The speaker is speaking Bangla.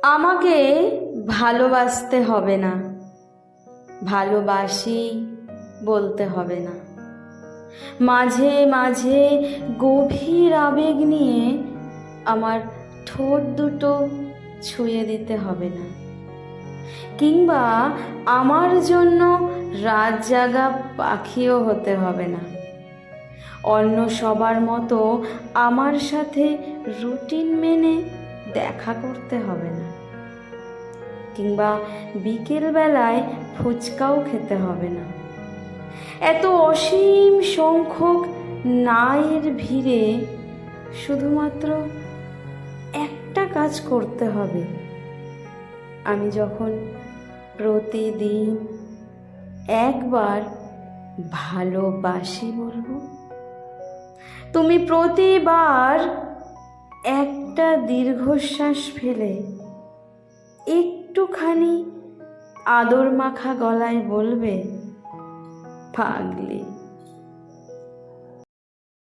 আমাকে ভালোবাসতে হবে না, ভালোবাসি বলতে হবে না। মাঝে মাঝে গভীর আবেগ নিয়ে আমার ঠোঁট দুটো ছুঁয়ে দিতে হবে না, কিংবা আমার জন্য রাত জাগা পাখিও হতে হবে না। অন্য সবার মতো আমার সাথে রুটিন মেনে দেখা করতে হবে না, কিংবা বিকেলবেলায় ফুচকাও খেতে হবে না। এত অসীম সংখ্যক নায়ের ভিড়ে শুধুমাত্র একটা কাজ করতে হবে। আমি যখন প্রতিদিন একবার ভালোবাসি বলবো, তুমি প্রতিবার একটা দীর্ঘশ্বাস ফেলে একটুখানি আদর মাখা গলায় বলবে, পাগলি।